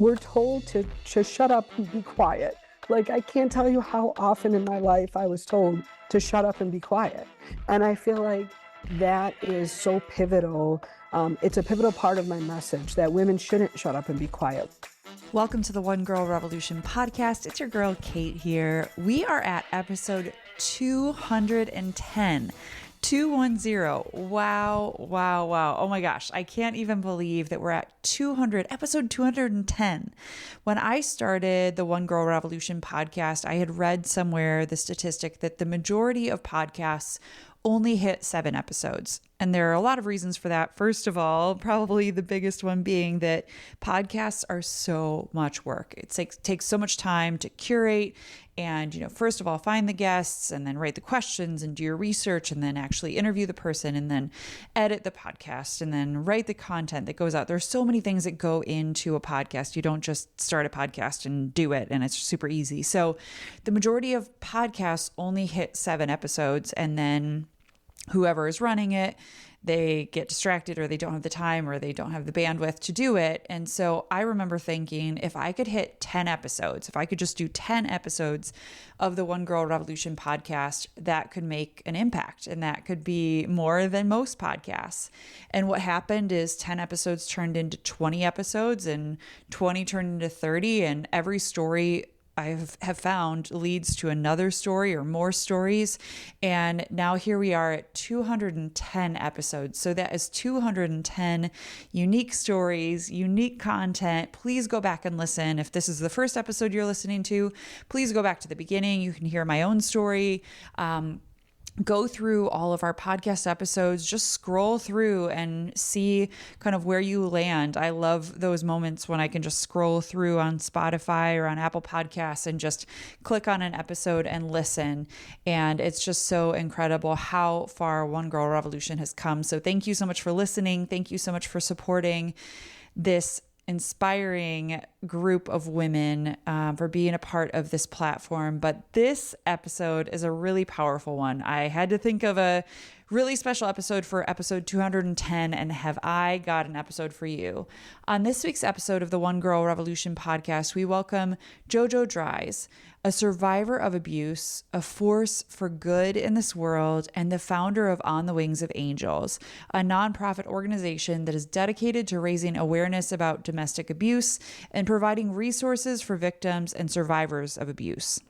we're told to shut up and be quiet. Like, I can't tell you how often in my life I was told to shut up and be quiet. And I feel like that is so pivotal. It's a pivotal part of my message that women shouldn't shut up and be quiet. Welcome to the One Girl Revolution podcast. It's your girl, Kate, here. We are at episode 210. 210. Wow. Oh my gosh. I can't even believe that we're at episode 210. When I started the One Girl Revolution podcast, I had read somewhere the statistic that the majority of podcasts only hit 7 episodes. And there are a lot of reasons for that. First of all, probably the biggest one being that podcasts are so much work. It takes so much time to curate and, first of all, find the guests and then write the questions and do your research and then actually interview the person and then edit the podcast and then write the content that goes out. There's so many things that go into a podcast. You don't just start a podcast and do it and it's super easy. So the majority of podcasts only hit 7 episodes, and then whoever is running it, they get distracted or they don't have the time or they don't have the bandwidth to do it. And so I remember thinking, if I could hit 10 episodes, if I could just do 10 episodes of the One Girl Revolution podcast, that could make an impact and that could be more than most podcasts. And what happened is 10 episodes turned into 20 episodes and 20 turned into 30, and every story I have found leads to another story or more stories. And now here we are at 210 episodes. So that is 210 unique stories, unique content. Please go back and listen. If this is the first episode you're listening to, please go back to the beginning. You can hear my own story. Go through all of our podcast episodes, just scroll through and see kind of where you land. I love those moments when I can just scroll through on Spotify or on Apple Podcasts and just click on an episode and listen. And it's just so incredible how far One Girl Revolution has come. So thank you so much for listening. Thank you so much for supporting this inspiring group of women, for being a part of this platform. But this episode is a really powerful one. I had to think of a really special episode for episode 210, and have I got an episode for you. On this week's episode of the One Girl Revolution podcast, we welcome JoJo Dries, a survivor of abuse, a force for good in this world, and the founder of On the Wings of Angels, a nonprofit organization that is dedicated to raising awareness about domestic abuse and providing resources for victims and survivors of abuse.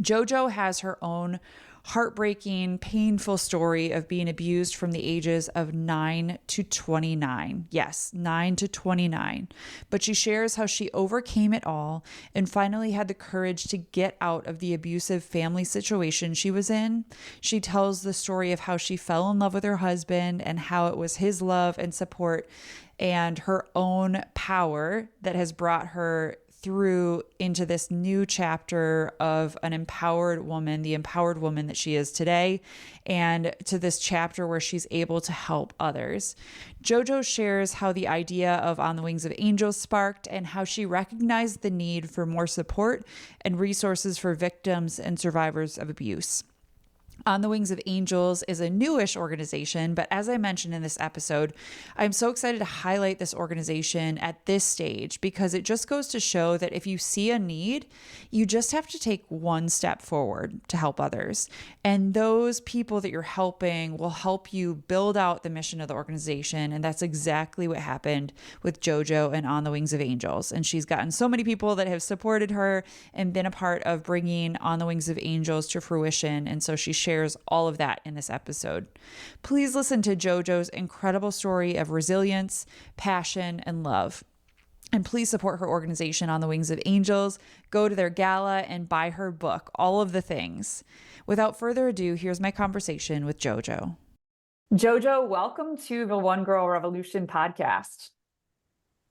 JoJo has her own heartbreaking, painful story of being abused from the ages of 9 to 29. Yes, 9 to 29. But she shares how she overcame it all and finally had the courage to get out of the abusive family situation she was in. She tells the story of how she fell in love with her husband and how it was his love and support and her own power that has brought her through into this new chapter of an empowered woman, the empowered woman that she is today, and to this chapter where she's able to help others. JoJo shares how the idea of On the Wings of Angels sparked and how she recognized the need for more support and resources for victims and survivors of abuse. On the Wings of Angels is a newish organization, but as I mentioned in this episode, I'm so excited to highlight this organization at this stage because it just goes to show that if you see a need, you just have to take one step forward to help others. And those people that you're helping will help you build out the mission of the organization. And that's exactly what happened with JoJo and On the Wings of Angels. And she's gotten so many people that have supported her and been a part of bringing On the Wings of Angels to fruition. And so she shares all of that in this episode. Please listen to JoJo's incredible story of resilience, passion, and love. And please support her organization On the Wings of Angels. Go to their gala and buy her book, all of the things. Without further ado, here's my conversation with JoJo. JoJo, welcome to the One Girl Revolution podcast.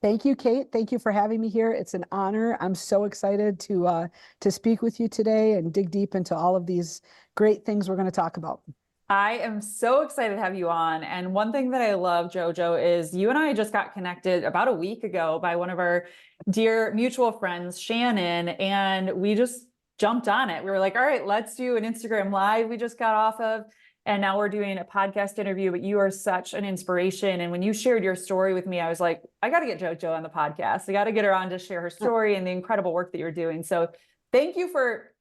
Thank you, Kate. Thank you for having me here. It's an honor. I'm so excited to speak with you today and dig deep into all of these great things we're going to talk about. I am so excited to have you on. And one thing that I love, JoJo, is you and I just got connected about a week ago by one of our dear mutual friends, Shannon, and we just jumped on it. We were like, all right, let's do an Instagram live we just got off of. and now we're doing a podcast interview, but you are such an inspiration. And when you shared your story with me, I was like, I got to get JoJo on the podcast. I got to get her on to share her story and the incredible work that you're doing. So thank you for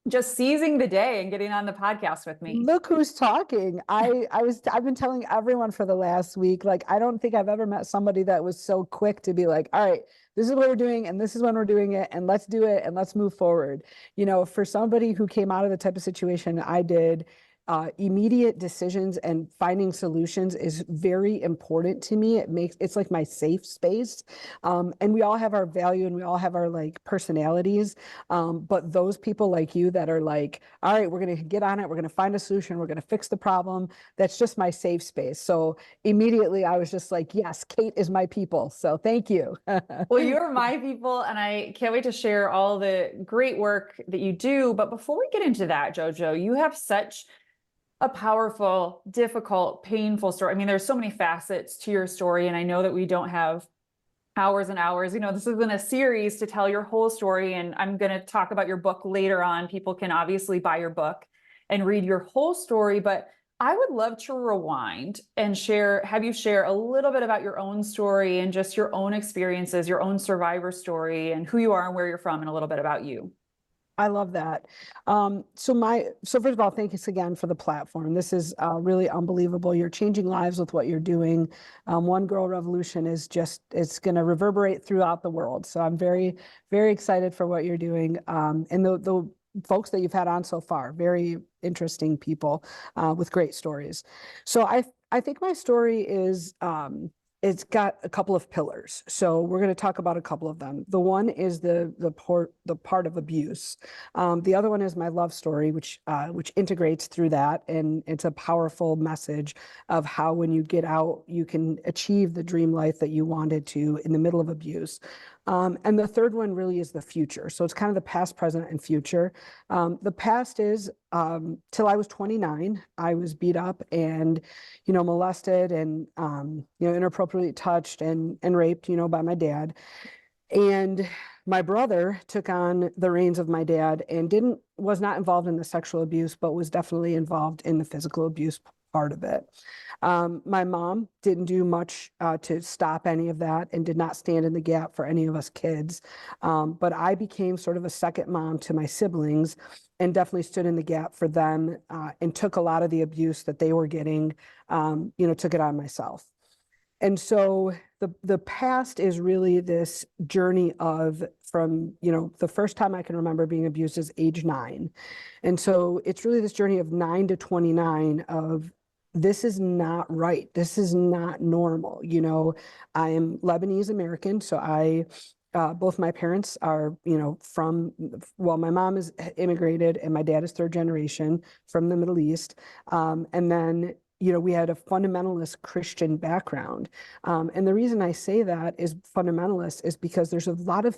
just seizing the day and getting on the podcast with me. Look who's talking. I've been telling everyone for the last week, like, I don't think I've ever met somebody that was so quick to be like, all right, this is what we're doing and this is when we're doing it and let's do it and let's move forward. You know, for somebody who came out of the type of situation I did, immediate decisions and finding solutions is very important to me. It's like my safe space. And we all have our value and we all have our like personalities. But those people like you that are like, all right, we're going to get on it. We're going to find a solution. We're going to fix the problem. That's just my safe space. So immediately I was just like, yes, Kate is my people. So thank you. Well, you're my people, and I can't wait to share all the great work that you do. But before we get into that, JoJo, you have such a powerful, difficult, painful story. I mean, there's so many facets to your story, and I know that we don't have hours and hours. You know, this isn't a series to tell your whole story, and I'm going to talk about your book later on. People can obviously buy your book and read your whole story, but I would love to rewind and have you share a little bit about your own story and just your own experiences, your own survivor story, and who you are and where you're from, and a little bit about you. I love that. So first of all, thanks again for the platform. This is really unbelievable. You're changing lives with what you're doing. One Girl Revolution is it's going to reverberate throughout the world. So I'm very, very excited for what you're doing. And the folks that you've had on so far, very interesting people with great stories. So I think my story is, it's got a couple of pillars. So we're going to talk about a couple of them. The one is the part of abuse. The other one is my love story, which integrates through that, and it's a powerful message of how when you get out, you can achieve the dream life that you wanted to in the middle of abuse. And the third one really is the future. So it's kind of the past, present, and future. The past is till I was 29, I was beat up and, molested and, inappropriately touched and raped, by my dad. And my brother took on the reins of my dad and was not involved in the sexual abuse, but was definitely involved in the physical abuse part of it. My mom didn't do much to stop any of that and did not stand in the gap for any of us kids. But I became sort of a second mom to my siblings and definitely stood in the gap for them and took a lot of the abuse that they were getting, took it on myself. And so the past is really this journey from the first time I can remember being abused is age 9. And so it's really this journey of 9 to 29 of this is not right. This is not normal. I am Lebanese American. So both my parents are, my mom is immigrated and my dad is third generation from the Middle East. And then we had a fundamentalist Christian background. And the reason I say that is fundamentalist is because there's a lot of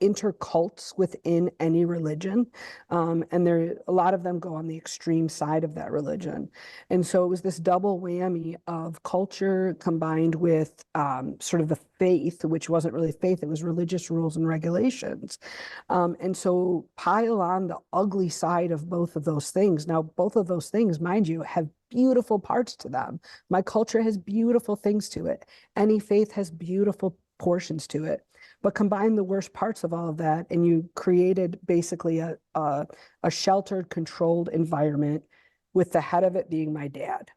intercults within any religion. And a lot of them go on the extreme side of that religion. And so it was this double whammy of culture combined with sort of the faith, which wasn't really faith, it was religious rules and regulations. And so pile on the ugly side of both of those things. Now, both of those things, mind you, have beautiful parts to them. My culture has beautiful things to it. Any faith has beautiful portions to it. But combine the worst parts of all of that, and you created basically a sheltered, controlled environment with the head of it being my dad.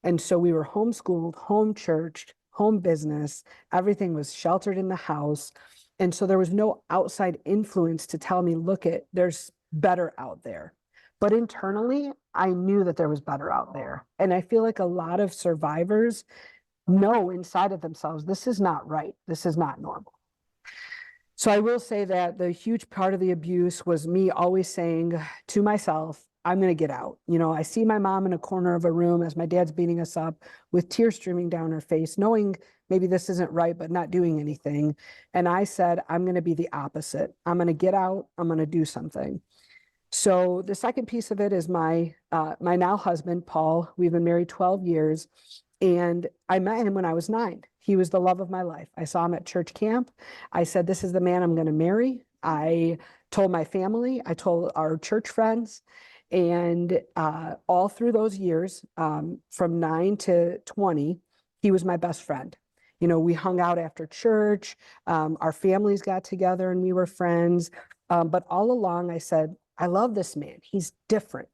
And so we were homeschooled, home churched, home business. Everything was sheltered in the house. And so there was no outside influence to tell me, there's better out there. But internally, I knew that there was better out there. And I feel like a lot of survivors know inside of themselves, this is not right. This is not normal. So I will say that the huge part of the abuse was me always saying to myself, I'm going to get out. I see my mom in a corner of a room as my dad's beating us up with tears streaming down her face, knowing maybe this isn't right, but not doing anything. And I said, I'm going to be the opposite. I'm going to get out. I'm going to do something. So the second piece of it is my now husband, Paul. We've been married 12 years. And I met him when I was 9. He was the love of my life. I saw him at church camp. I said, this is the man I'm going to marry. I told my family, I told our church friends, And all through those years, from 9 to 20, he was my best friend. You know, we hung out after church, our families got together and we were friends. But all along, I said, I love this man. He's different.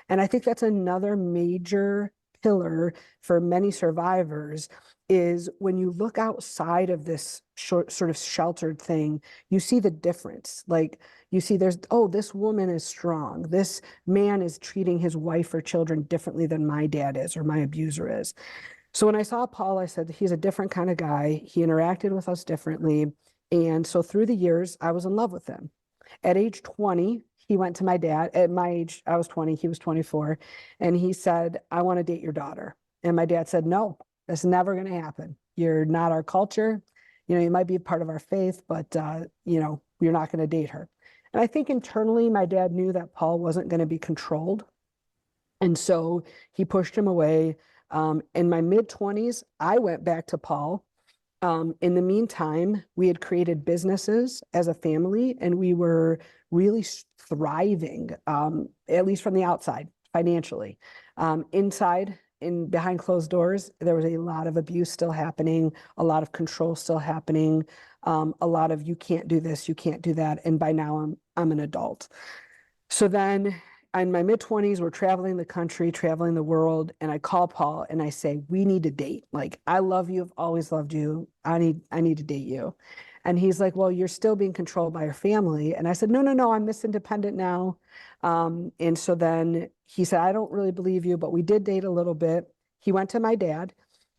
And I think that's another major pillar for many survivors is when you look outside of this sort of sheltered thing, you see the difference. Like you see there's, oh, this woman is strong. This man is treating his wife or children differently than my dad is or my abuser is. So when I saw Paul, I said, he's a different kind of guy. He interacted with us differently. And so through the years, I was in love with him. At age 20, he went to my dad. At my age, I was 20, he was 24. And he said, I want to date your daughter. And my dad said, no, that's never going to happen. You're not our culture. You know, you might be a part of our faith, but, you know, you're not going to date her. And I think internally, my dad knew that Paul wasn't going to be controlled. And so he pushed him away. In my mid 20s, I went back to Paul. In the meantime, we had created businesses as a family and we were really thriving, at least from the outside, financially. Inside, in behind closed doors, there was a lot of abuse still happening, a lot of control still happening, a lot of you can't do this, you can't do that. And by now I'm an adult. So then in my mid 20s, we're traveling the country, traveling the world. And I call Paul and I say, we need to date. Like, I love you. I've always loved you. I need to date you. And he's like, well, you're still being controlled by your family. And I said, no, I'm Miss Independent now. And so then he said, I don't really believe you, but we did date a little bit. He went to my dad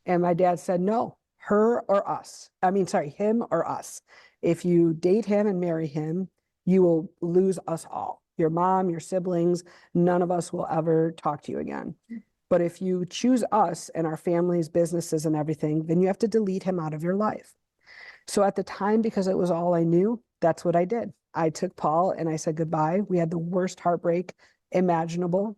and my dad said, no, her or us. I mean, sorry, him or us. If you date him and marry him, you will lose us all. Your mom, your siblings, none of us will ever talk to you again. But if you choose us and our families, businesses, and everything, then you have to delete him out of your life. So at the time, because it was all I knew, that's what I did. I took Paul and I said goodbye. We had the worst heartbreak imaginable.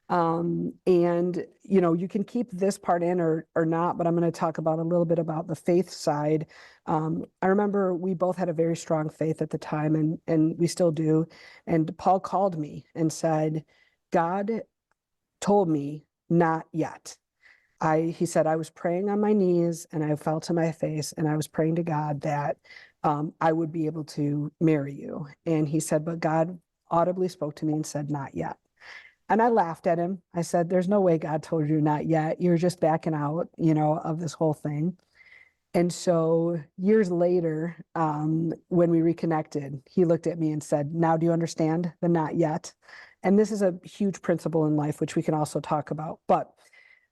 And you know, you can keep this part in or not, but I'm going to talk about a little bit about the faith side. I remember we both had a very strong faith at the time and we still do. And Paul called me and said, God told me not yet. He said, I was praying on my knees and I fell to my face and I was praying to God that I would be able to marry you. And he said, but God audibly spoke to me and said, not yet. And I laughed at him. I said, there's no way God told you not yet. You're just backing out, you know, of this whole thing. And so years later, when we reconnected, he looked at me and said, now do you understand the not yet? And this is a huge principle in life, which we can also talk about. But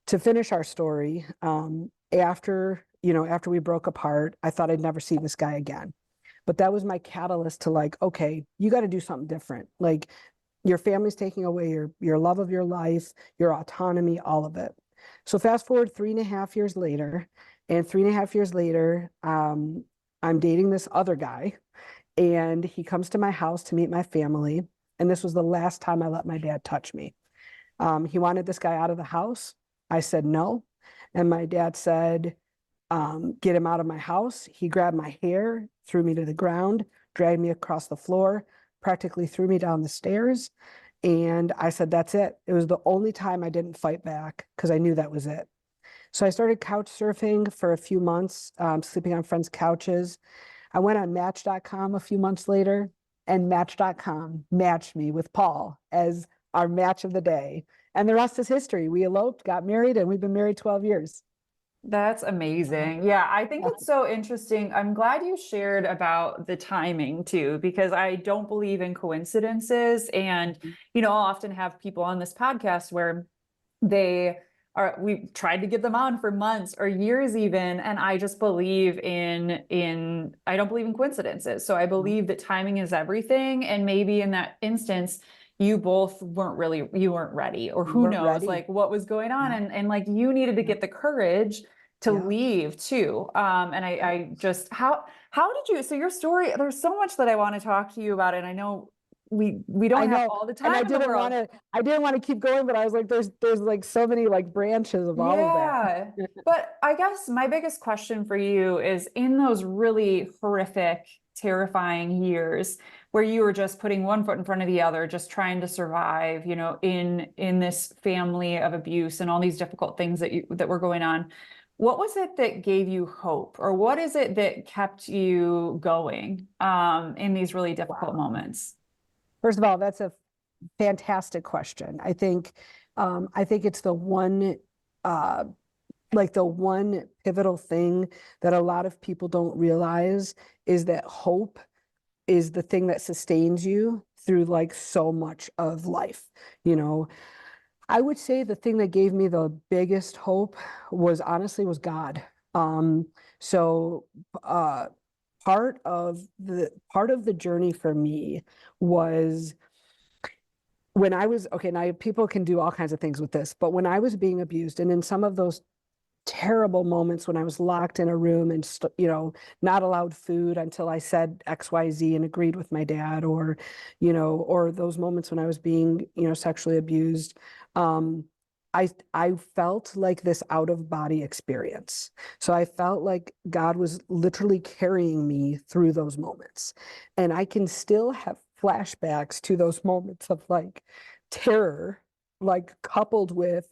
to finish our story, after we broke apart, I thought I'd never see this guy again. But that was my catalyst to like, okay, you got to do something different. Like, your family's taking away your love of your life, your autonomy, all of it. So fast forward 3.5 years later, and 3.5 years later, I'm dating this other guy, and he comes to my house to meet my family. And this was the last time I let my dad touch me. He wanted this guy out of the house. I said no. And my dad said, get him out of my house. He grabbed my hair, threw me to the ground, dragged me across the floor, practically threw me down the stairs. And I said, that's it. It was the only time I didn't fight back because I knew that was it. So I started couch surfing for a few months, sleeping on friends' couches. I went on Match.com a few months later, and Match.com matched me with Paul as our match of the day. And the rest is history. We eloped, got married, and we've been married 12 years. That's amazing. Yeah, I think it's so interesting. I'm glad you shared about the timing too, because I don't believe in coincidences. And, you know, I'll often have people on this podcast where we tried to get them on for months or years even. And I just believe I don't believe in coincidences. So I believe that timing is everything. And maybe in that instance, you both weren't ready, or who knows, ready. like what was going on. And like you needed to get the courage to leave too. And I just, how did you, so your story, there's so much that I want to talk to you about. And I know we don't have all the time and in the world. I didn't want to keep going, but I was like, there's like so many like branches of all of that. But I guess my biggest question for you is, in those really horrific terrifying years where you were just putting one foot in front of the other, just trying to survive, you know, in this family of abuse and all these difficult things that were going on. What was it that gave you hope, or what is it that kept you going in these really difficult moments? First of all, that's a fantastic question. I think it's the one like the one pivotal thing that a lot of people don't realize is that hope is the thing that sustains you through like so much of life. You know, I would say the thing that gave me the biggest hope was honestly was God. Um, so uh part of the journey for me was when I was okay, now people can do all kinds of things with this, but when I was being abused and in some of those terrible moments when I was locked in a room and you know, not allowed food until I said XYZ and agreed with my dad, or you know, or those moments when I was being, you know, sexually abused, um I felt like this out of body experience. So I felt like God was literally carrying me through those moments. And I can still have flashbacks to those moments of like terror, like coupled with,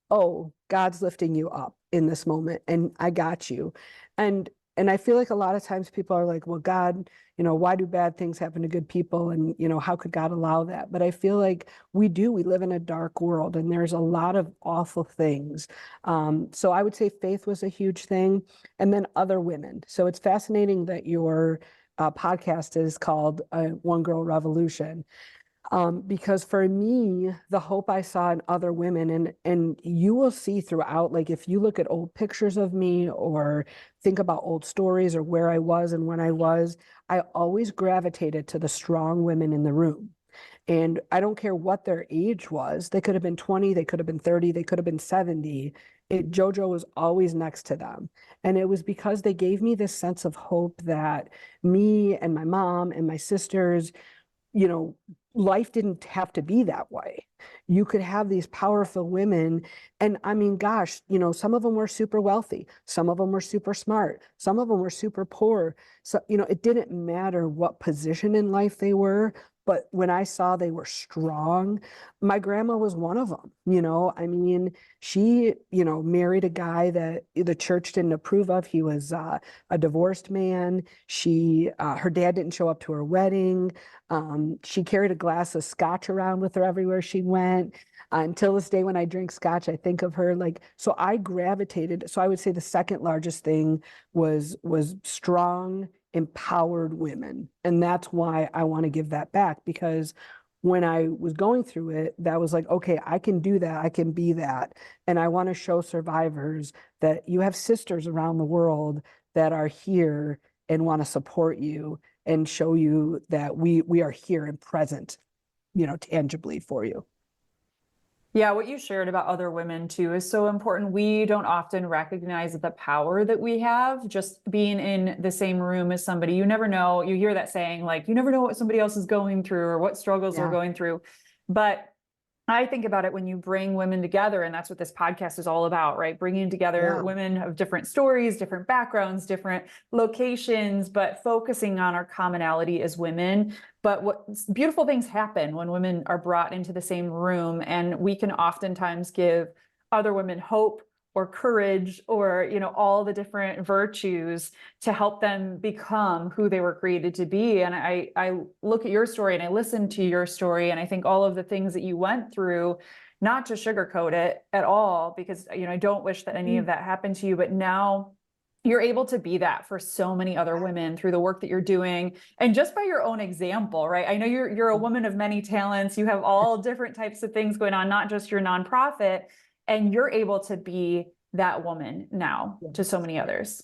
oh, God's lifting you up in this moment and I got you. And I feel like a lot of times people are like, well, God, you know, why do bad things happen to good people? And, you know, how could God allow that? But I feel like we live in a dark world and there's a lot of awful things. So I would say faith was a huge thing. And then other women. So it's fascinating that your podcast is called One Girl Revolution. Because for me, the hope I saw in other women, and you will see throughout, like if you look at old pictures of me or think about old stories or where I was and when I always gravitated to the strong women in the room. And I don't care what their age was. They could have been 20, they could have been 30, they could have been 70. JoJo was always next to them. And it was because they gave me this sense of hope that me and my mom and my sisters, you know, life didn't have to be that way. You could have these powerful women. And I mean, gosh, you know, some of them were super wealthy. Some of them were super smart. Some of them were super poor. So, you know, it didn't matter what position in life they were. But when I saw they were strong, my grandma was one of them. You know, I mean, she, you know, married a guy that the church didn't approve of. He was a divorced man. Her dad didn't show up to her wedding. She carried a glass of scotch around with her everywhere she went. Until this day, when I drink scotch, I think of her like, so I gravitated. So I would say the second largest thing was strong, empowered women. And that's why I want to give that back, because when I was going through it, that was like, okay, I can do that. I can be that. And I want to show survivors that you have sisters around the world that are here and want to support you and show you that we are here and present, you know, tangibly for you. Yeah, what you shared about other women too is so important. We don't often recognize the power that we have just being in the same room as somebody. You never know. You hear that saying, like, you never know what somebody else is going through or what struggles they're Yeah. going through. But I think about it when you bring women together, and that's what this podcast is all about, right? Bringing together Yeah. women of different stories, different backgrounds, different locations, but focusing on our commonality as women. But what beautiful things happen when women are brought into the same room, and we can oftentimes give other women hope or courage or, you know, all the different virtues to help them become who they were created to be. And I look at your story and I listen to your story and I think all of the things that you went through, not to sugarcoat it at all, because, you know, I don't wish that any of that happened to you, but now you're able to be that for so many other women through the work that you're doing and just by your own example, right? I know you're a woman of many talents. You have all different types of things going on, not just your nonprofit, and you're able to be that woman now to so many others.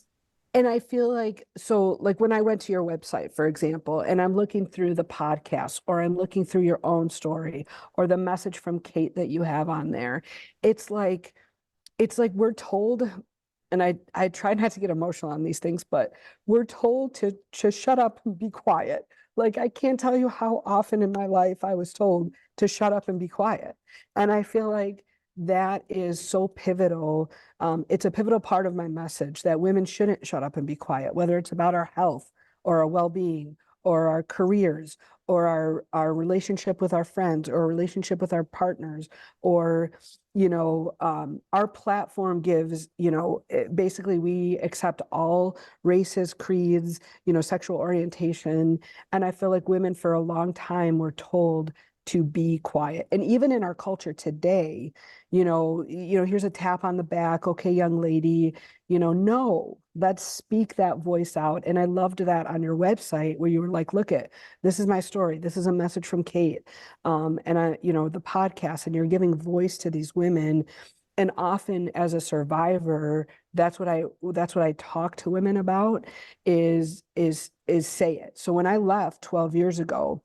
And I feel like, so like when I went to your website, for example, and I'm looking through the podcast or I'm looking through your own story or the message from Kate that you have on there, it's like, we're told, and I try not to get emotional on these things, but we're told to shut up and be quiet. Like I can't tell you how often in my life I was told to shut up and be quiet. And I feel like that is so pivotal. It's a pivotal part of my message that women shouldn't shut up and be quiet, whether it's about our health or our well-being or our careers or our relationship with our friends or relationship with our partners, or our platform gives, basically we accept all races, creeds, sexual orientation. And I feel like women for a long time were told to be quiet. And even in our culture today, here's a tap on the back, okay, young lady, no, let's speak that voice out. And I loved that on your website where you were like, look at, this is my story. This is a message from Kate. And the podcast, and you're giving voice to these women. And often as a survivor, that's what I talk to women about is say it. So when I left 12 years ago,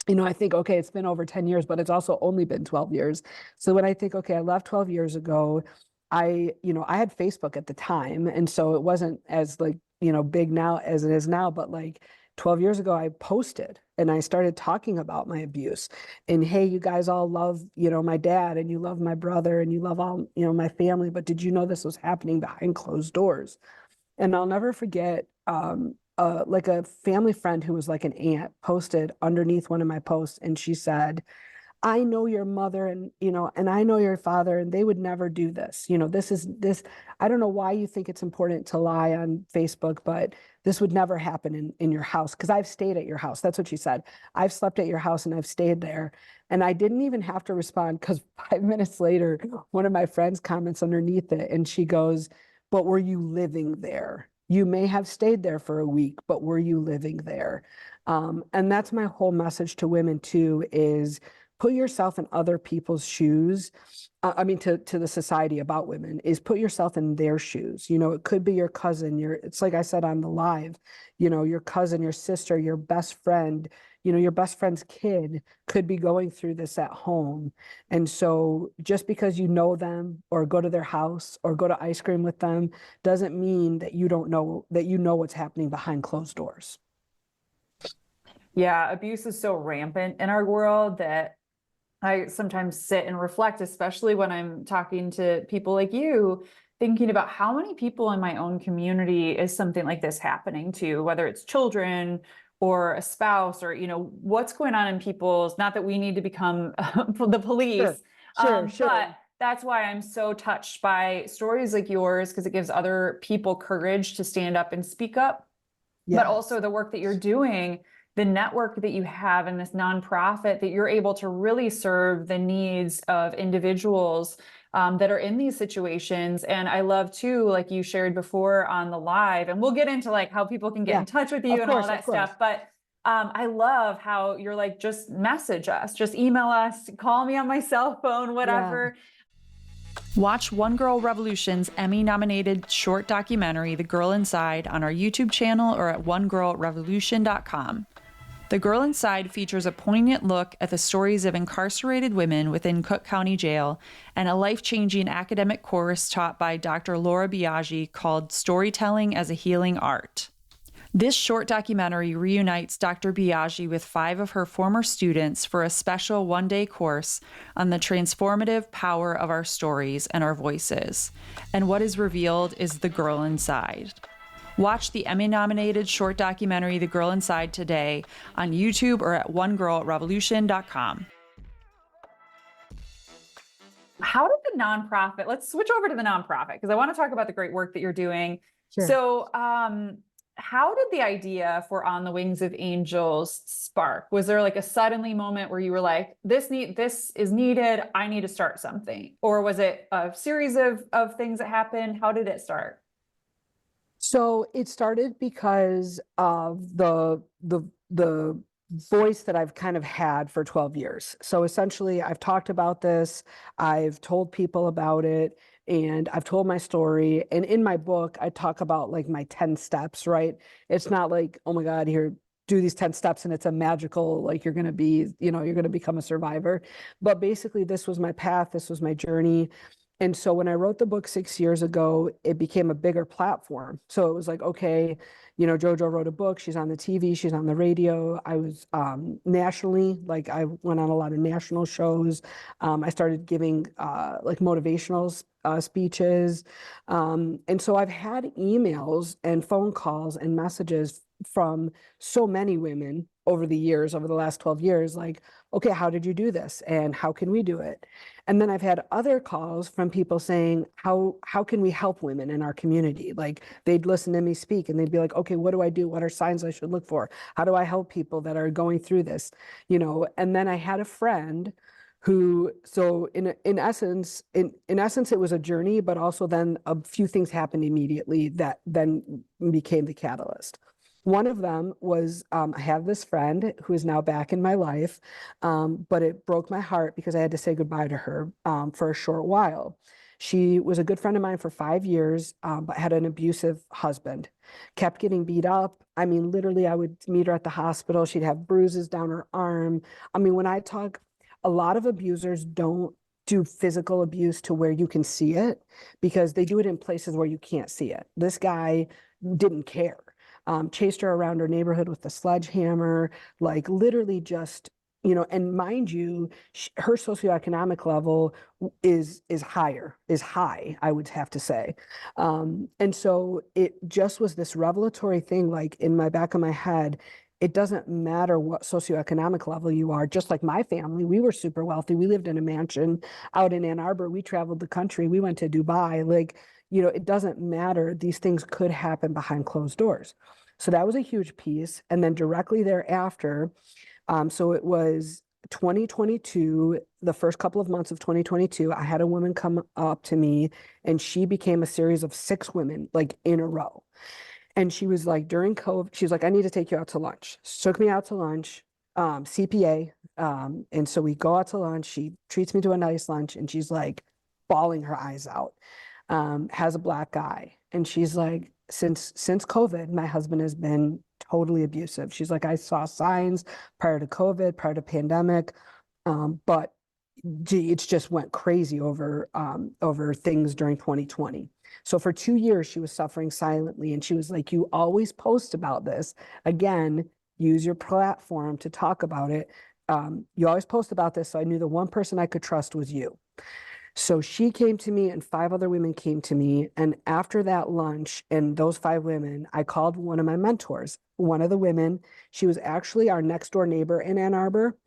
I think, okay, it's been over 10 years, but it's also only been 12 years. So when I think, okay, I left 12 years ago, I had Facebook at the time. And so it wasn't as like, big now as it is now, but like 12 years ago, I posted and I started talking about my abuse. And hey, you guys all love, my dad, and you love my brother, and you love all, my family, but did you know this was happening behind closed doors? And I'll never forget, like a family friend who was like an aunt posted underneath one of my posts, and she said, I know your mother, and and I know your father, and they would never do this. This. I don't know why you think it's important to lie on Facebook, but this would never happen in your house, because I've stayed at your house. That's what she said. I've slept at your house and I've stayed there. And I didn't even have to respond, because 5 minutes later, one of my friends comments underneath it, and she goes, but were you living there? You may have stayed there for a week, but were you living there? And that's my whole message to women too, is put yourself in other people's shoes. I mean, to the society about women, is put yourself in their shoes. It could be your cousin, it's like I said on the live, your cousin, your sister, your best friend, your best friend's kid could be going through this at home. And so just because you know them or go to their house or go to ice cream with them doesn't mean that you don't know, that what's happening behind closed doors. Yeah, abuse is so rampant in our world that I sometimes sit and reflect, especially when I'm talking to people like you, thinking about how many people in my own community is something like this happening to, whether it's children or a spouse, or, what's going on in people's, not that we need to become the police. Sure. But that's why I'm so touched by stories like yours, because it gives other people courage to stand up and speak up. Yes. But also the work that you're doing, the network that you have in this nonprofit, that you're able to really serve the needs of individuals that are in these situations. And I love too, like you shared before on the live, and we'll get into like how people can get in touch with you and all that stuff. But I love how you're like, just message us, just email us, call me on my cell phone, whatever. Watch One Girl Revolution's Emmy-nominated short documentary, The Girl Inside, on our YouTube channel or at onegirlrevolution.com. The Girl Inside features a poignant look at the stories of incarcerated women within Cook County Jail and a life-changing academic course taught by Dr. Laura Biaggi called Storytelling as a Healing Art. This short documentary reunites Dr. Biaggi with 5 of her former students for a special one-day course on the transformative power of our stories and our voices. And what is revealed is the girl inside. Watch the Emmy-nominated short documentary, The Girl Inside, today on YouTube or at onegirlrevolution.com. How did the nonprofit, let's switch over to the nonprofit, because I want to talk about the great work that you're doing. Sure. So, how did the idea for On the Wings of Angels spark? Was there like a suddenly moment where you were like, this is needed, I need to start something? Or was it a series of things that happened? How did it start? So it started because of the voice that I've kind of had for 12 years. So essentially, I've talked about this, I've told people about it, and I've told my story. And in my book, I talk about like my 10 steps, right? It's not like, oh my God, here, do these 10 steps and it's a magical, like you're going to be, you're going to become a survivor. But basically, this was my path, this was my journey. And so when I wrote the book 6 years ago, it became a bigger platform. So it was like, okay, JoJo wrote a book, she's on the TV, she's on the radio. I was nationally, like I went on a lot of national shows. I started giving like motivational speeches. And so I've had emails and phone calls and messages from so many women over the years, over the last 12 years, like, okay, how did you do this? And how can we do it? And then I've had other calls from people saying, how can we help women in our community? Like they'd listen to me speak and they'd be like, okay, what do I do? What are signs I should look for? How do I help people that are going through this? And then I had a friend who, so in essence, it was a journey, but also then a few things happened immediately that then became the catalyst. One of them was I have this friend who is now back in my life, but it broke my heart because I had to say goodbye to her for a short while. She was a good friend of mine for 5 years, but had an abusive husband, kept getting beat up. I mean, literally, I would meet her at the hospital. She'd have bruises down her arm. I mean, when I talk, a lot of abusers don't do physical abuse to where you can see it because they do it in places where you can't see it. This guy didn't care. Chased her around her neighborhood with a sledgehammer, like literally just, and mind you, her socioeconomic level is high, I would have to say. And so it just was this revelatory thing, like in my back of my head. It doesn't matter what socioeconomic level you are, just like my family, we were super wealthy. We lived in a mansion out in Ann Arbor. We traveled the country. We went to Dubai. Like, it doesn't matter. These things could happen behind closed doors. So that was a huge piece. And then directly thereafter, so it was 2022, the first couple of months of 2022, I had a woman come up to me and she became a series of 6 women, like in a row. And she was like, during COVID, she was like, I need to take you out to lunch. She took me out to lunch, CPA. And so we go out to lunch. She treats me to a nice lunch and she's like bawling her eyes out, has a black guy. And she's like, since COVID, my husband has been totally abusive. She's like, I saw signs prior to COVID, prior to pandemic, but gee, it's just went crazy over things during 2020. So for 2 years, she was suffering silently. And she was like, you always post about this. Again, use your platform to talk about it. You always post about this. So I knew the one person I could trust was you. So she came to me and 5 other women came to me. And after that lunch and those 5 women, I called one of my mentors. One of the women, she was actually our next door neighbor in Ann Arbor.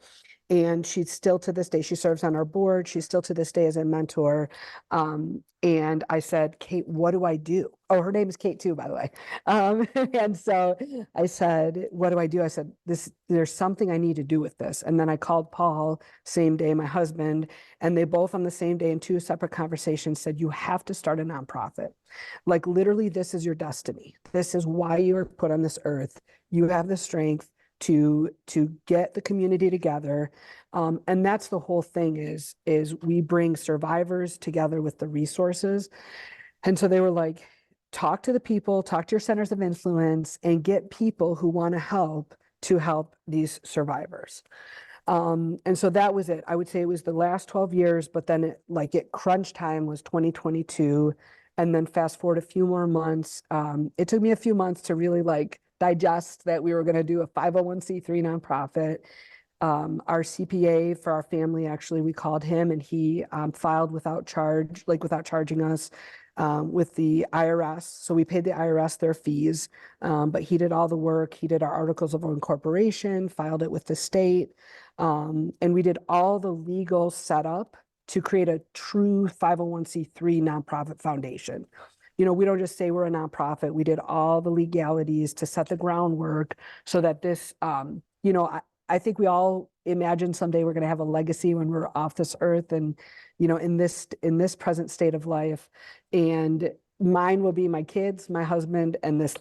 And she's still to this day, she serves on our board. She's still to this day as a mentor. And I said, Kate, what do I do? Oh, her name is Kate too, by the way. And so I said, what do I do? I said, there's something I need to do with this. And then I called Paul, same day, my husband, and they both on the same day in 2 separate conversations said, you have to start a nonprofit. Like literally, this is your destiny. This is why you are put on this earth. You have the strength to get the community together. And that's the whole thing is we bring survivors together with the resources. And so they were like, talk to the people, talk to your centers of influence and get people who want to help these survivors. And so that was it. I would say it was the last 12 years, but then it crunch time was 2022. And then fast forward a few more months. It took me a few months to really digest that we were going to do a 501c3 nonprofit. Our CPA for our family, actually, we called him and he filed without charging us with the IRS. So we paid the IRS their fees, but he did all the work. He did our articles of incorporation, filed it with the state, and we did all the legal setup to create a true 501c3 nonprofit foundation. We don't just say we're a nonprofit. We did all the legalities to set the groundwork so that this, I think we all imagine someday we're going to have a legacy when we're off this earth and, in this present state of life. And mine will be my kids, my husband, and this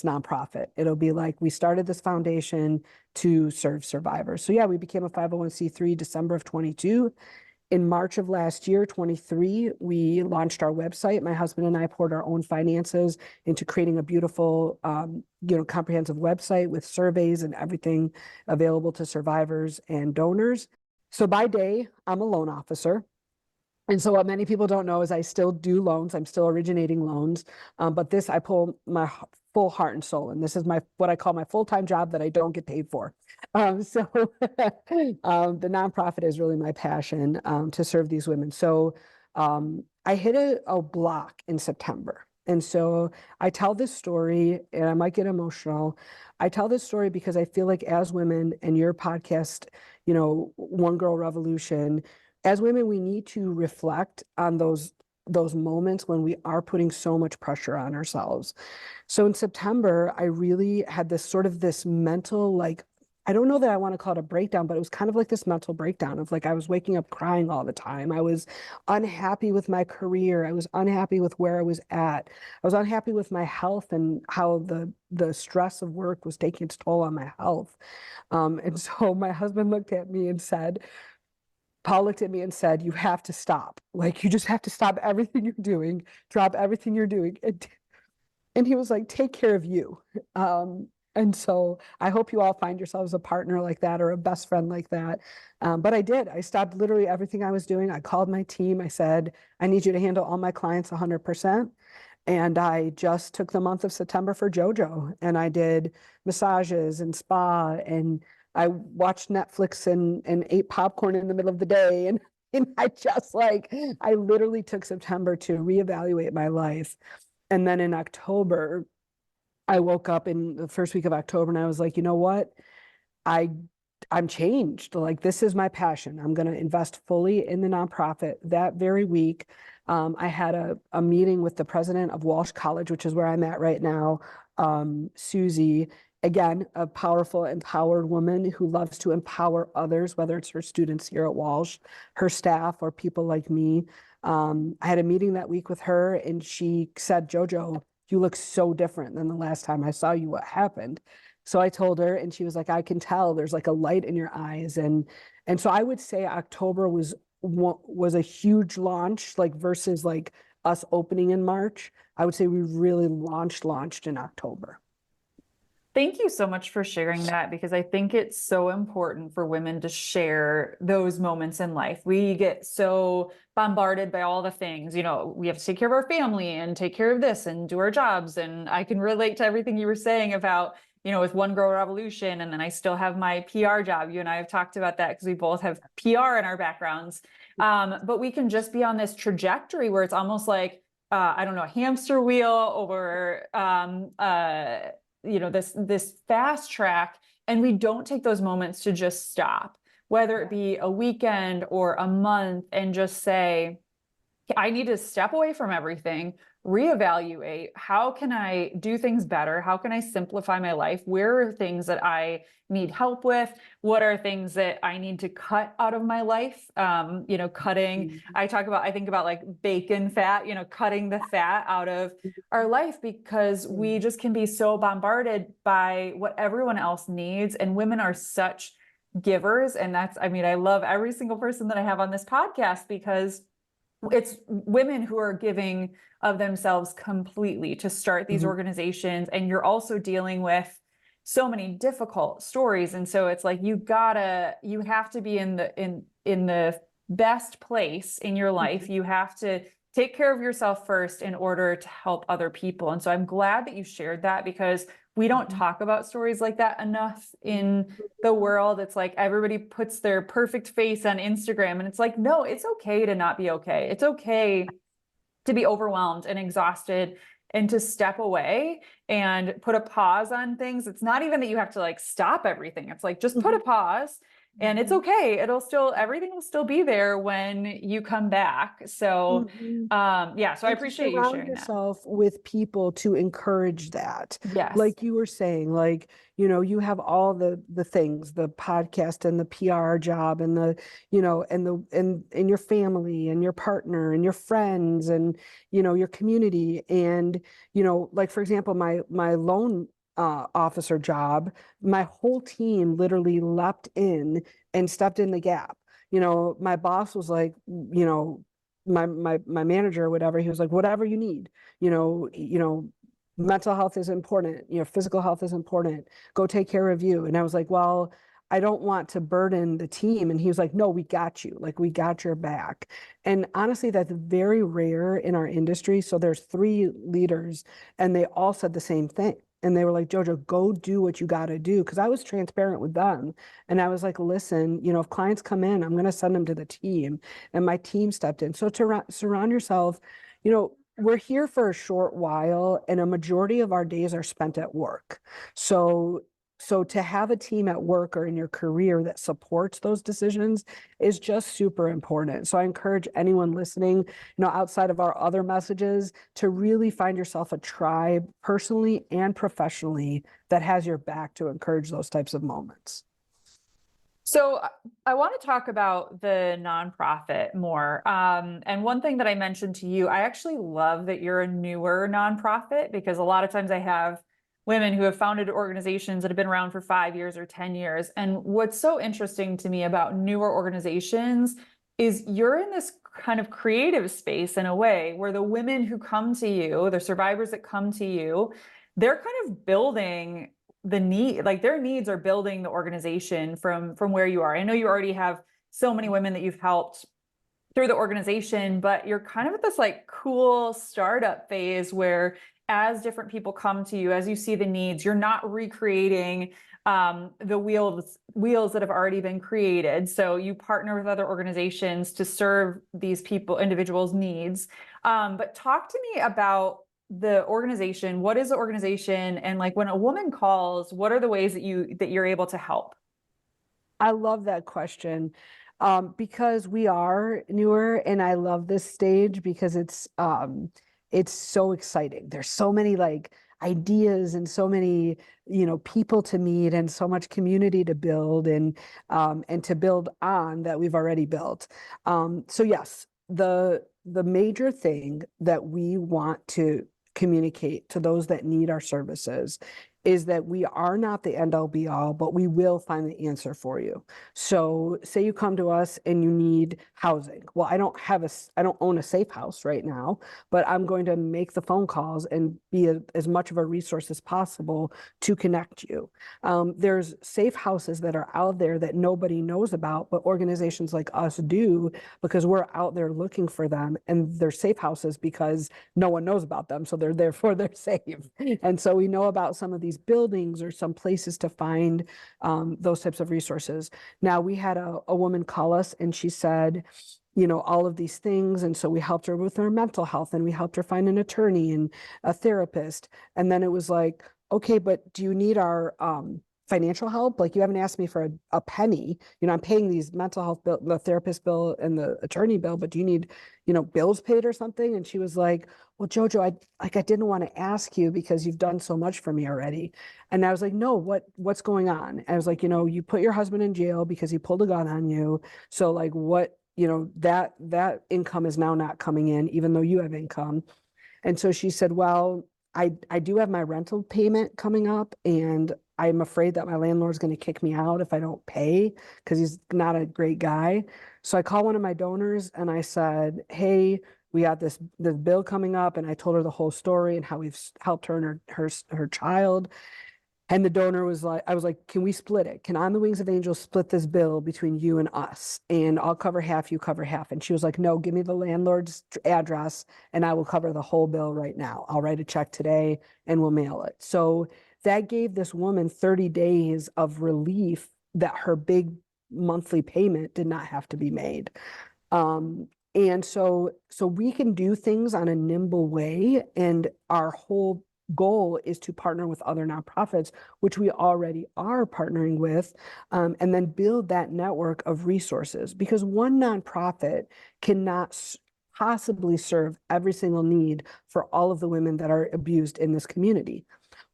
nonprofit. It'll be like we started this foundation to serve survivors. So yeah, we became a 501c3 December of 22. In March of last year, 23, we launched our website. My husband and I poured our own finances into creating a beautiful, comprehensive website with surveys and everything available to survivors and donors. So by day, I'm a loan officer. And so what many people don't know is I still do loans. I'm still originating loans. But this, I pull my full heart and soul. And this is what I call my full-time job that I don't get paid for. So the nonprofit is really my passion to serve these women. So I hit a block in September. And so I tell this story, and I might get emotional. I tell this story because I feel like as women, and your podcast, One Girl Revolution, as women, we need to reflect on those moments when we are putting so much pressure on ourselves. So in September, I really had this mental, like, I don't know that I want to call it a breakdown, but it was kind of like this mental breakdown of like I was waking up crying all the time. I was unhappy with my career. I was unhappy with where I was at. I was unhappy with my health and how the stress of work was taking its toll on my health. And so my husband looked at me and said, Paul looked at me and said, "You have to stop. Like, you just have to stop everything you're doing, drop everything you're doing." And he was like, "Take care of you." And so I hope you all find yourselves a partner like that or a best friend like that. But I did. I stopped literally everything I was doing. I called my team. I said, "I need you to handle all my clients 100%." And I just took the month of September for JoJo, and I did massages and spa, and I watched Netflix and ate popcorn in the middle of the day. And I just like, I literally took September to reevaluate my life. And then in October, I woke up in the first week of October and I was like, you know what? I I'm changed. Like, this is my passion. I'm going to invest fully in the nonprofit. That very week, I had a meeting with the president of Walsh College, which is where I'm at right now, Susie. Again, a powerful, empowered woman who loves to empower others, whether it's her students here at Walsh, her staff, or people like me. I had a meeting that week with her, and she said, "JoJo, you look so different than the last time I saw you. What happened?" So I told her, and she was like, "I can tell there's like a light in your eyes." And so I would say October was a huge launch, like versus like us opening in March. I would say we really launched in October. Thank you so much for sharing that, because I think it's so important for women to share those moments in life. We get so bombarded by all the things, we have to take care of our family and take care of this and do our jobs. And I can relate to everything you were saying about, with One Girl Revolution. And then I still have my PR job. You and I have talked about that because we both have PR in our backgrounds. But we can just be on this trajectory where it's almost like, I don't know, a hamster wheel or, this fast track, and we don't take those moments to just stop, whether it be a weekend or a month, and just say, I need to step away from everything, reevaluate. How can I do things better? How can I simplify my life? Where are things that I need help with? What are things that I need to cut out of my life? Cutting, I think about like bacon fat, cutting the fat out of our life, because we just can be so bombarded by what everyone else needs. And women are such givers. And I love every single person that I have on this podcast, because it's women who are giving of themselves completely to start these organizations. And you're also dealing with so many difficult stories. And so it's like, you have to be in the best place in your life. You have to take care of yourself first in order to help other people. And so I'm glad that you shared that, because we don't talk about stories like that enough in the world. It's like everybody puts their perfect face on Instagram, and it's like, no, it's okay to not be okay. It's okay to be overwhelmed and exhausted, and to step away and put a pause on things. It's not even that you have to like stop everything. It's like, just put a pause, and it's okay. Everything will still be there when you come back. So, so I appreciate you sharing that. Yourself with people to encourage that. Yes. Like you were saying, like, you have all the things, the podcast and the PR job and and your family and your partner and your friends and, your community. And, like, for example, my loan officer job, my whole team literally leapt in and stepped in the gap. My boss was like, my manager or whatever, he was like, "Whatever you need, mental health is important, physical health is important, go take care of you." And I was like, "Well, I don't want to burden the team." And he was like, "No, we got you. Like, we got your back." And honestly, that's very rare in our industry. So there's 3 leaders, and they all said the same thing. And they were like, "JoJo, go do what you got to do." Because I was transparent with them. And I was like, "Listen, if clients come in, I'm going to send them to the team." And my team stepped in. So to surround yourself, we're here for a short while, and a majority of our days are spent at work. So to have a team at work or in your career that supports those decisions is just super important. So I encourage anyone listening, outside of our other messages, to really find yourself a tribe personally and professionally that has your back to encourage those types of moments. So I want to talk about the nonprofit more. And one thing that I mentioned to you, I actually love that you're a newer nonprofit, because a lot of times I have women who have founded organizations that have been around for 5 years or 10 years. And what's so interesting to me about newer organizations is you're in this kind of creative space in a way where the women who come to you, the survivors that come to you, they're kind of building the need, like their needs are building the organization from where you are. I know you already have so many women that you've helped through the organization, but you're kind of at this like cool startup phase where as different people come to you, as you see the needs, you're not recreating the wheels that have already been created. So you partner with other organizations to serve these individuals' needs. But talk to me about the organization. What is the organization? And like when a woman calls, what are the ways that you're able to help? I love that question, because we are newer, and I love this stage because it's so exciting. There's so many like ideas and so many, people to meet and so much community to build and to build on that we've already built. So yes, the major thing that we want to communicate to those that need our services is that we are not the end all be all, but we will find the answer for you. So say you come to us and you need housing. Well, I don't own a safe house right now, but I'm going to make the phone calls and be as much of a resource as possible to connect you. There's safe houses that are out there that nobody knows about, but organizations like us do, because we're out there looking for them, and they're safe houses because no one knows about them. So therefore they're safe. And so we know about some of these buildings or some places to find those types of resources. Now, we had a woman call us and she said, all of these things. And so we helped her with her mental health, and we helped her find an attorney and a therapist. And then it was like, okay, but do you need our financial help? Like, you haven't asked me for a penny. I'm paying these mental health bill, the therapist bill and the attorney bill, but do you need, bills paid or something? And she was like, well, JoJo, I didn't want to ask you because you've done so much for me already. And I was like, no, what's going on? And I was like, you put your husband in jail because he pulled a gun on you. So like what, that income is now not coming in, even though you have income. And so she said, well, I do have my rental payment coming up, and I'm afraid that my landlord's going to kick me out if I don't pay, because he's not a great guy. So I called one of my donors and I said, hey, we got this bill coming up. And I told her the whole story and how we've helped her and her child. And the donor was like, I was like, can we split it? Can On the Wings of Angels split this bill between you and us? And I'll cover half, you cover half. And she was like, no, give me the landlord's address and I will cover the whole bill right now. I'll write a check today and we'll mail it. So that gave this woman 30 days of relief that her big monthly payment did not have to be made. And so we can do things on a nimble way, and our whole goal is to partner with other nonprofits, which we already are partnering with, and then build that network of resources, because one nonprofit cannot possibly serve every single need for all of the women that are abused in this community.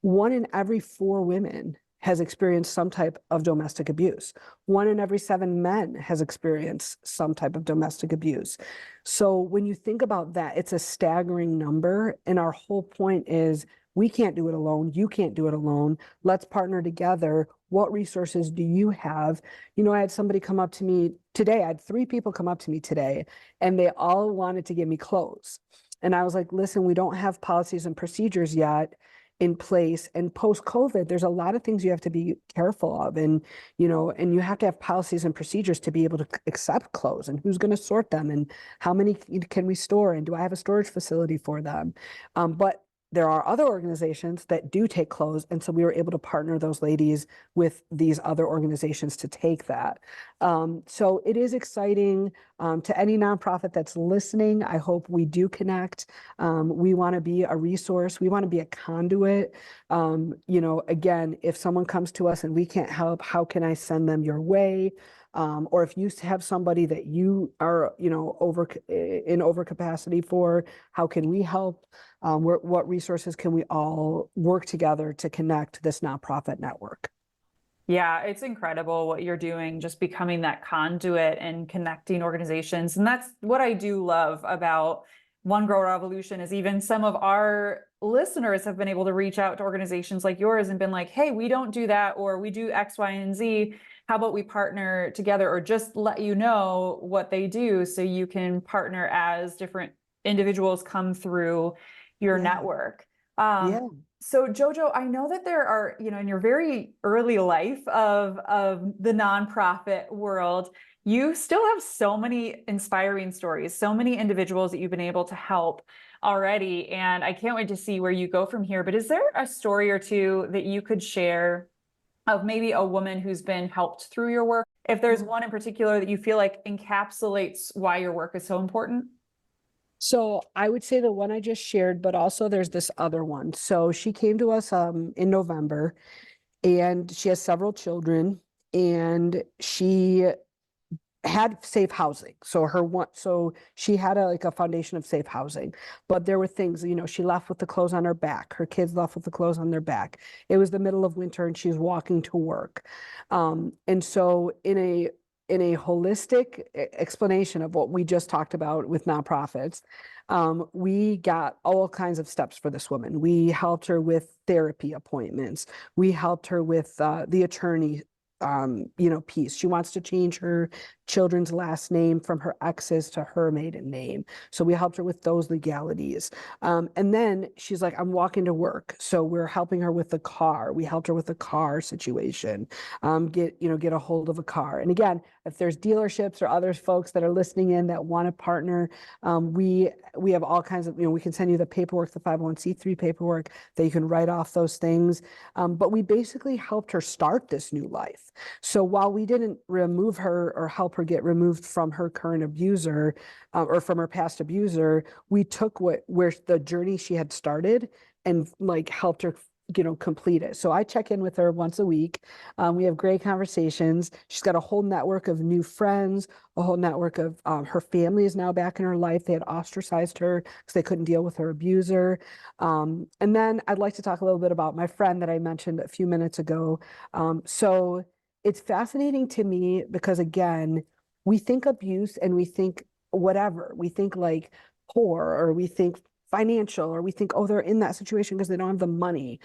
1 in every 4 women has experienced some type of domestic abuse. 1 in every 7 men has experienced some type of domestic abuse. So when you think about that, it's a staggering number. And our whole point is, we can't do it alone. You can't do it alone. Let's partner together. What resources do you have? I had somebody come up to me today. I had 3 people come up to me today, and they all wanted to give me clothes. And I was like, listen, we don't have policies and procedures yet in place, and post-COVID, there's a lot of things you have to be careful of, and you have to have policies and procedures to be able to accept clothes, and who's going to sort them, and how many can we store, and do I have a storage facility for them? But there are other organizations that do take clothes. And so we were able to partner those ladies with these other organizations to take that. So it is exciting. To any nonprofit that's listening, I hope we do connect. We want to be a resource. We want to be a conduit. Again, if someone comes to us and we can't help, how can I send them your way? Or if you have somebody that you are, in overcapacity for, how can we help? What resources can we all work together to connect this nonprofit network? Yeah, it's incredible what you're doing, just becoming that conduit and connecting organizations. And that's what I do love about One Girl Revolution is even some of our listeners have been able to reach out to organizations like yours and been like, hey, we don't do that, or we do X, Y, and Z. How about we partner together, or just let you know what they do so you can partner as different individuals come through your network. Yeah. So JoJo, I know that there are, in your very early life of the nonprofit world, you still have so many inspiring stories, so many individuals that you've been able to help already. And I can't wait to see where you go from here. But is there a story or two that you could share of maybe a woman who's been helped through your work? If there's one in particular that you feel like encapsulates why your work is so important? So I would say the one I just shared, but also there's this other one. So she came to us in November, and she has several children, and she had safe housing. So she had a foundation of safe housing, but there were things, she left with the clothes on her back. Her kids left with the clothes on their back. It was the middle of winter and she's walking to work. And so in a holistic explanation of what we just talked about with nonprofits, we got all kinds of steps for this woman. We helped her with therapy appointments. We helped her with the attorney piece. She wants to change her children's last name from her ex's to her maiden name. So we helped her with those legalities. And then she's like, I'm walking to work. So we're helping her with the car. We helped her with the car situation, get a hold of a car. And again, if there's dealerships or other folks that are listening in that want to partner, we have all kinds of, we can send you the paperwork, the 501c3 paperwork that you can write off those things. But we basically helped her start this new life. So while we didn't remove her or help her get removed from her current abuser or from her past abuser, we took where the journey she had started and helped her complete it. So I check in with her once a week. We have great conversations. She's got a whole network of new friends, a whole network of her family is now back in her life. They had ostracized her because they couldn't deal with her abuser. And then I'd like to talk a little bit about my friend that I mentioned a few minutes ago. So it's fascinating to me because, again, we think abuse and we think whatever. We think like poor, or we think financial, or we think, oh, they're in that situation because they don't have the money.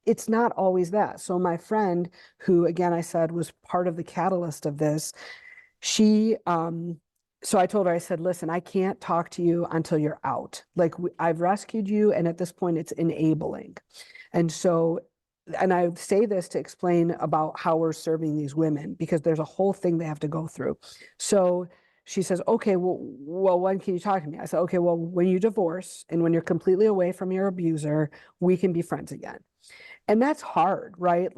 It's not always that. So my friend, who, again, I said was part of the catalyst of this, she, so I told her, I said, listen, I can't talk to you until you're out. I've rescued you, and at this point it's enabling. And so, and I say this to explain about how we're serving these women, because there's a whole thing they have to go through. So she says, okay, well, when can you talk to me? I said, okay, well, when you divorce and when you're completely away from your abuser, we can be friends again. And that's hard, right?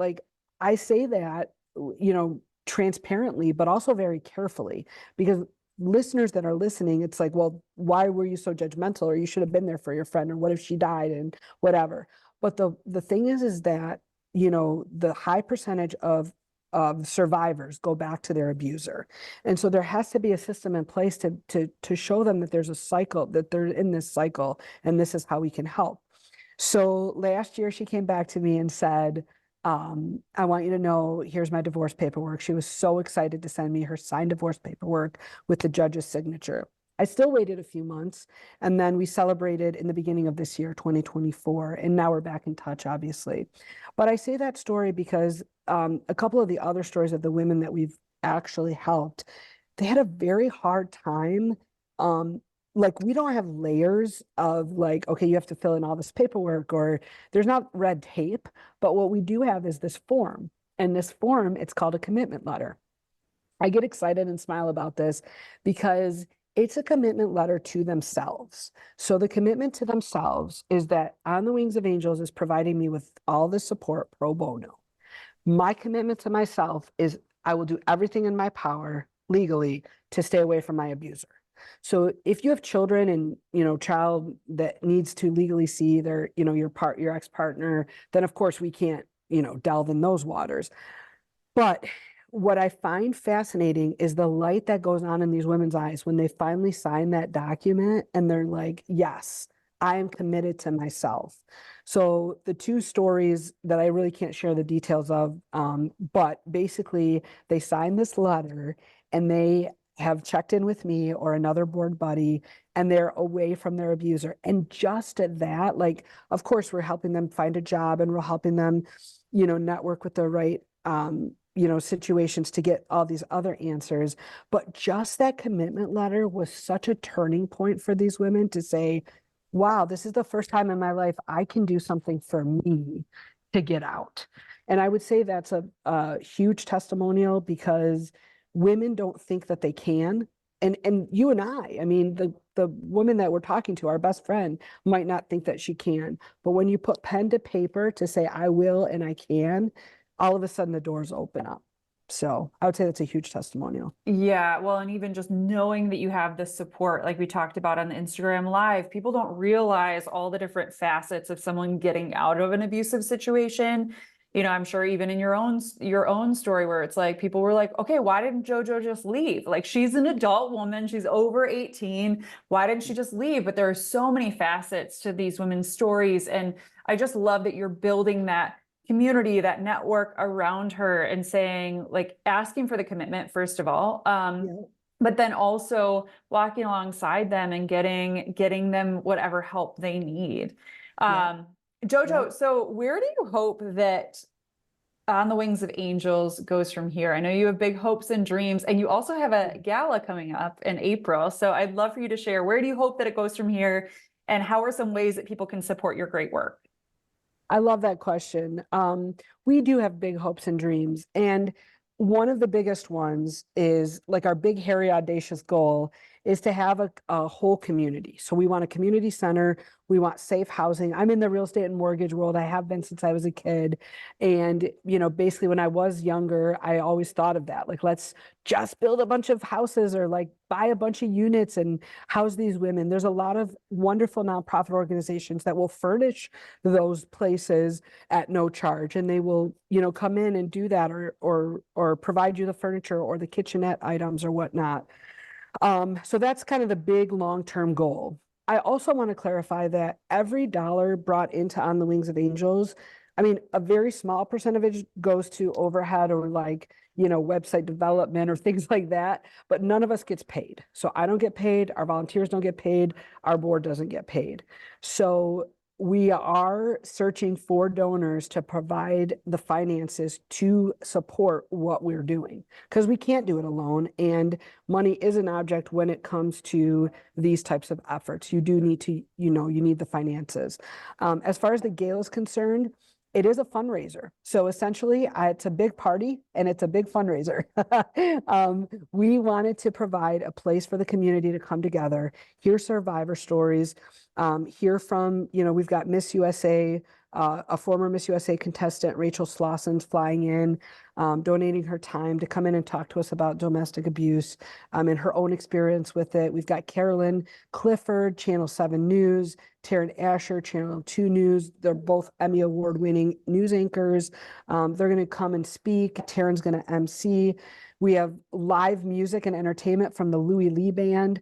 I say that, transparently, but also very carefully, because listeners that are listening, it's like, well, why were you so judgmental? Or you should have been there for your friend, or what if she died and whatever. But the thing is that, the high percentage of survivors go back to their abuser. And so there has to be a system in place to show them that there's a cycle, that they're in this cycle, and this is how we can help. So last year she came back to me and said, I want you to know, here's my divorce paperwork. She was so excited to send me her signed divorce paperwork with the judge's signature. I still waited a few months, and then we celebrated in the beginning of this year, 2024, and now we're back in touch, obviously. But I say that story because a couple of the other stories of the women that we've actually helped, they had a very hard time. We don't have layers of okay, you have to fill in all this paperwork, or there's not red tape, but what we do have is this form. And this form, it's called a commitment letter. I get excited and smile about this because It's a commitment letter to themselves. So the commitment to themselves is that On the Wings of Angels is providing me with all the support pro bono. My commitment to myself is I will do everything in my power legally to stay away from my abuser. So if you have children and, child that needs to legally see their, your ex-partner, then of course we can't, delve in those waters. But what I find fascinating is the light that goes on in these women's eyes when they finally sign that document and they're like, yes, I am committed to myself. So the two stories that I really can't share the details of, but basically they signed this letter and they have checked in with me or another board buddy and they're away from their abuser. And just at that, like, of course, we're helping them find a job and we're helping them, network with the right situations to get all these other answers. But just that commitment letter was such a turning point for these women to say, wow, this is the first time in my life I can do something for me to get out. And I would say that's a huge testimonial because women don't think that they can. And you and I mean, the woman that we're talking to, our best friend, might not think that she can. But when you put pen to paper to say, I will and I can, all of a sudden the doors open up. So I would say that's a huge testimonial. Yeah, well, and even just knowing that you have this support, like we talked about on the Instagram Live, people don't realize all the different facets of someone getting out of an abusive situation. I'm sure even in your own story where it's like people were like, okay, why didn't JoJo just leave? Like she's an adult woman, she's over 18. Why didn't she just leave? But there are so many facets to these women's stories. And I just love that you're building that community, that network around her and saying, like, asking for the commitment, first of all. Yeah. But then also walking alongside them and getting them whatever help they need. Yeah. JoJo, Yeah. so where do you hope that On the Wings of Angels goes from here? I know you have big hopes and dreams, and you also have a gala coming up in April. So I'd love for you to share, where do you hope that it goes from here? And how are some ways that people can support your great work? I love that question. We do have big hopes and dreams. And one of the biggest ones is like our big, hairy, audacious goal is to have a whole community. So we want a community center. We want safe housing. I'm in the real estate and mortgage world. I have been since I was a kid. And, basically when I was younger, I always thought of that. Like, let's just build a bunch of houses or like buy a bunch of units and house these women. There's a lot of wonderful nonprofit organizations that will furnish those places at no charge. And they will, come in and do that or provide you the furniture or the kitchenette items or whatnot. So that's kind of the big long-term goal. I also want to clarify that every dollar brought into On the Wings of Angels, I mean, a very small percent of it goes to overhead or like, website development or things like that, but none of us gets paid. So I don't get paid, our volunteers don't get paid, our board doesn't get paid. So we are searching for donors to provide the finances to support what we're doing because we can't do it alone. And money is an object when it comes to these types of efforts. You do need to, you need the finances. As far as the gala is concerned, it is a fundraiser. So essentially, it's a big party and it's a big fundraiser. We wanted to provide a place for the community to come together, hear survivor stories, hear from, we've got Miss USA, a former Miss USA contestant, Rachel Slosson's flying in, donating her time to come in and talk to us about domestic abuse and her own experience with it. We've got Carolyn Clifford, Channel 7 News, Taryn Asher, Channel 2 News. They're both Emmy Award-winning news anchors. They're going to come and speak. Taryn's going to MC. We have live music and entertainment from the Louis Lee Band.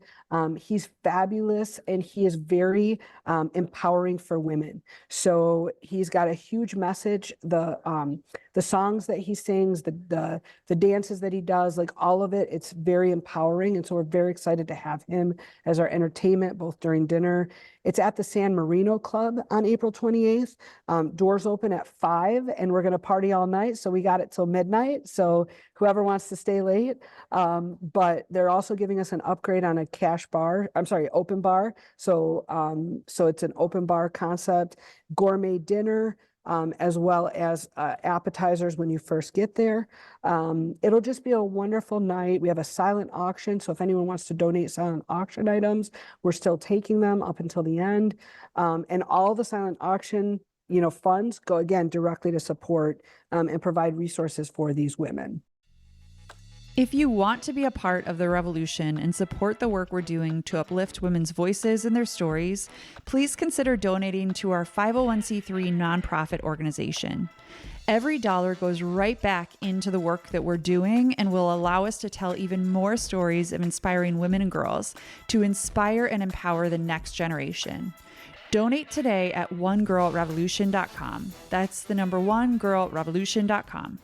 He's fabulous and he is very empowering for women. So he's got a huge message. The songs that he sings, the dances that he does, like all of it, it's very empowering. And so we're very excited to have him as our entertainment, both during dinner. It's at the San Marino Club on April 28th. Doors open at 5 and we're going to party all night. So we got it till midnight. So whoever wants to stay late. But they're also giving us an upgrade on a open bar. So it's an open bar concept, gourmet dinner, as well as appetizers when you first get there. It'll just be a wonderful night. We have a silent auction, so if anyone wants to donate silent auction items, we're still taking them up until the end. And all the silent auction, funds go again directly to support and provide resources for these women. If you want to be a part of the revolution and support the work we're doing to uplift women's voices and their stories, please consider donating to our 501c3 nonprofit organization. Every dollar goes right back into the work that we're doing and will allow us to tell even more stories of inspiring women and girls to inspire and empower the next generation. Donate today at onegirlrevolution.com. That's the number onegirlrevolution.com.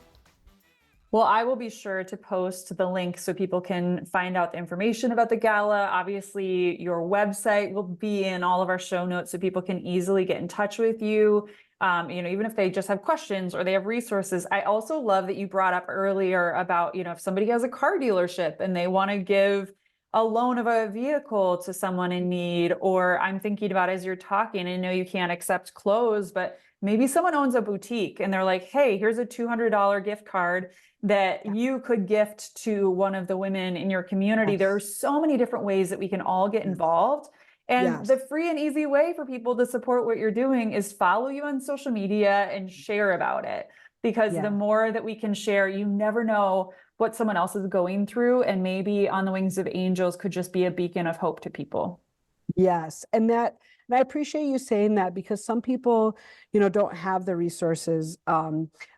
Well, I will be sure to post the link so people can find out the information about the gala. Obviously, your website will be in all of our show notes so people can easily get in touch with you. Even if they just have questions or they have resources. I also love that you brought up earlier about, if somebody has a car dealership and they want to give a loan of a vehicle to someone in need, or I'm thinking about as you're talking, I know you can't accept clothes, but maybe someone owns a boutique and they're like, hey, here's a $200 gift card that you could gift to one of the women in your community. Yes. There are so many different ways that we can all get involved. And the free and easy way for people to support what you're doing is follow you on social media and share about it. Because the more that we can share, you never know what someone else is going through. And maybe On the Wings of Angels could just be a beacon of hope to people. Yes. And I appreciate you saying that, because some people, don't have the resources.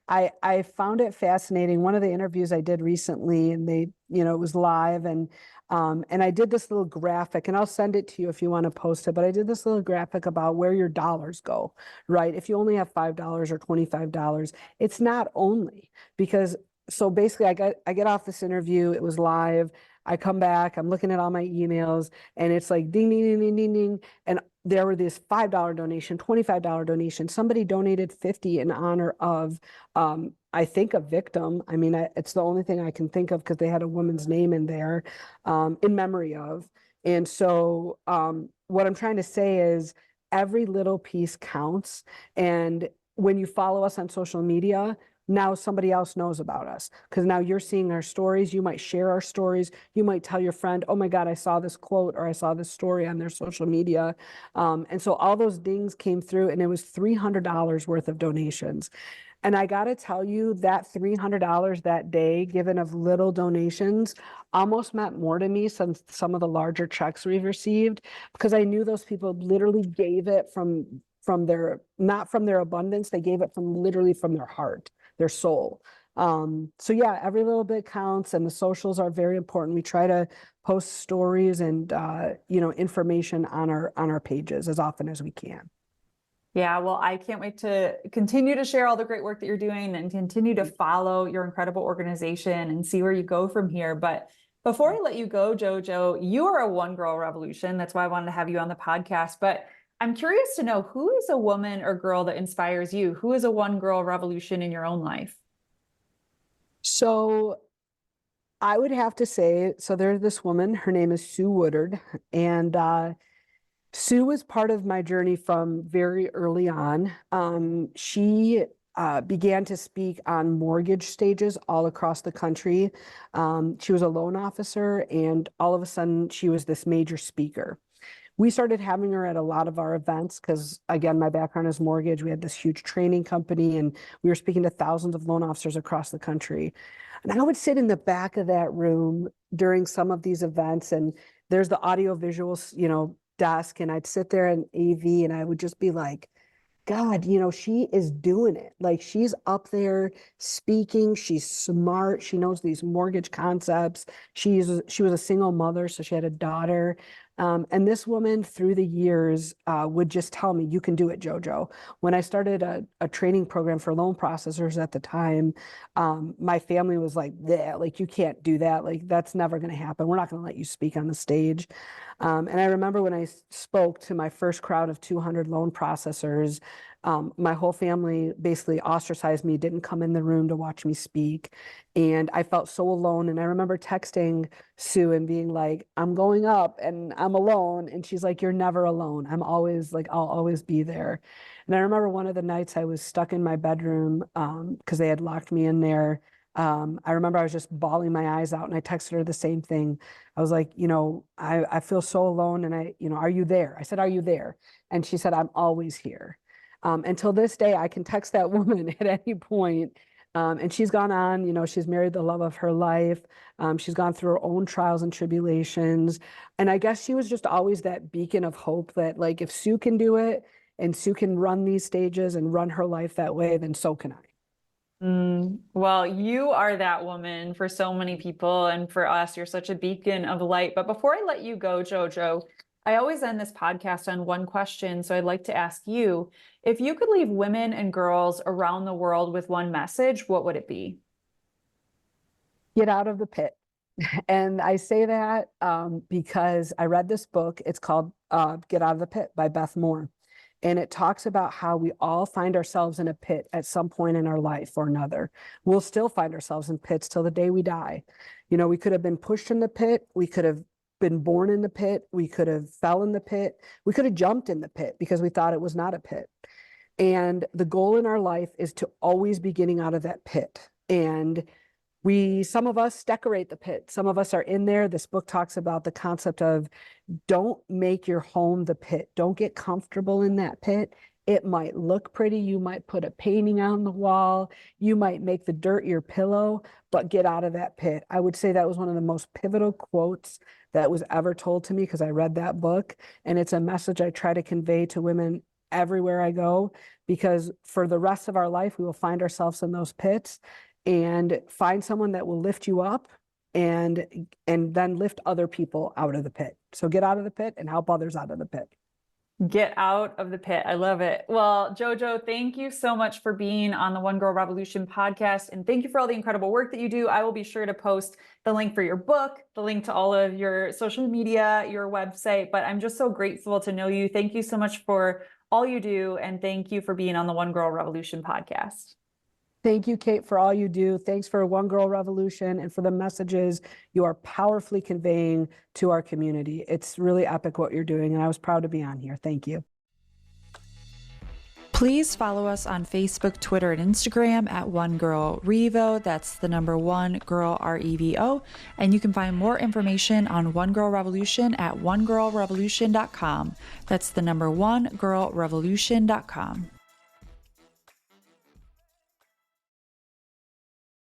I found it fascinating. One of the interviews I did recently, and it was live, and I did this little graphic, and I'll send it to you if you want to post it, but I did this little graphic about where your dollars go, right? If you only have $5 or $25, it's not only because, so basically I get off this interview, it was live. I come back, I'm looking at all my emails, and it's like ding, ding, ding, ding, ding, ding. And there were this $5 donation, $25 donation. Somebody donated 50 in honor of, I think, a victim. I mean, it's the only thing I can think of because they had a woman's name in there, in memory of. And so what I'm trying to say is every little piece counts. And when you follow us on social media, now somebody else knows about us, because now you're seeing our stories. You might share our stories. You might tell your friend, oh my God, I saw this quote or I saw this story on their social media. And so all those dings came through, and it was $300 worth of donations. And I got to tell you, that $300 that day, given of little donations, almost meant more to me than some of the larger checks we've received, because I knew those people literally gave it from their, not from their abundance, they gave it from literally from their heart, their soul. So yeah, every little bit counts, and the socials are very important. We try to post stories and information on our pages as often as we can. Yeah, well, I can't wait to continue to share all the great work that you're doing and continue to follow your incredible organization and see where you go from here. But before I let you go, JoJo, you are a one girl revolution. That's why I wanted to have you on the podcast. But I'm curious to know, who is a woman or girl that inspires you? Who is a one girl revolution in your own life? So I would have to say, so there's this woman, her name is Sue Woodard, and Sue was part of my journey from very early on. She began to speak on mortgage stages all across the country. She was a loan officer, and all of a sudden she was this major speaker. We started having her at a lot of our events because, again, my background is mortgage. We had this huge training company, and we were speaking to thousands of loan officers across the country. And I would sit in the back of that room during some of these events, and there's the audio visuals, desk, and I'd sit there in AV, and I would just be like, God, she is doing it. Like, she's up there speaking. She's smart. She knows these mortgage concepts. She was a single mother, so she had a daughter. And this woman, through the years, would just tell me, you can do it, JoJo. When I started a training program for loan processors at the time, my family was like, yeah, like, you can't do that. Like, that's never going to happen. We're not going to let you speak on the stage. And I remember when I spoke to my first crowd of 200 loan processors, My whole family basically ostracized me, didn't come in the room to watch me speak. And I felt so alone. And I remember texting Sue and being like, I'm going up and I'm alone. And she's like, you're never alone. I'm always like, I'll always be there. And I remember one of the nights I was stuck in my bedroom because they had locked me in there. I remember I was just bawling my eyes out and I texted her the same thing. I was like, I feel so alone. And are you there? I said, are you there? And she said, I'm always here. Until this day, I can text that woman at any point. And she's gone on, she's married the love of her life. She's gone through her own trials and tribulations. And I guess she was just always that beacon of hope that, like, if Sue can do it and Sue can run these stages and run her life that way, then so can I. Well, you are that woman for so many people, and for us, you're such a beacon of light. But before I let you go, JoJo, I always end this podcast on one question. So I'd like to ask you, if you could leave women and girls around the world with one message, what would it be? Get out of the pit. And I say that because I read this book. It's called Get Out of the Pit by Beth Moore. And it talks about how we all find ourselves in a pit at some point in our life or another. We'll still find ourselves in pits till the day we die. We could have been pushed in the pit. We could have been born in the pit. We could have fell in the pit. We could have jumped in the pit because we thought it was not a pit. And the goal in our life is to always be getting out of that pit. And some of us decorate the pit. Some of us are in there. This book talks about the concept of don't make your home the pit. Don't get comfortable in that pit. It might look pretty. You might put a painting on the wall. You might make the dirt your pillow, but get out of that pit. I would say that was one of the most pivotal quotes that was ever told to me because I read that book. And it's a message I try to convey to women everywhere I go, because for the rest of our life, we will find ourselves in those pits. And find someone that will lift you up and then lift other people out of the pit. So get out of the pit and help others out of the pit. Get out of the pit. I love it. Well, JoJo, thank you so much for being on the One Girl Revolution podcast. And thank you for all the incredible work that you do. I will be sure to post the link for your book, the link to all of your social media, your website. But I'm just so grateful to know you. Thank you so much for all you do. And thank you for being on the One Girl Revolution podcast. Thank you, Kate, for all you do. Thanks for One Girl Revolution and for the messages you are powerfully conveying to our community. It's really epic what you're doing, and I was proud to be on here. Thank you. Please follow us on Facebook, Twitter, and Instagram at One Girl Revo. That's the number One Girl REVO. And you can find more information on One Girl Revolution at onegirlrevolution.com. That's the number OneGirlRevolution.com.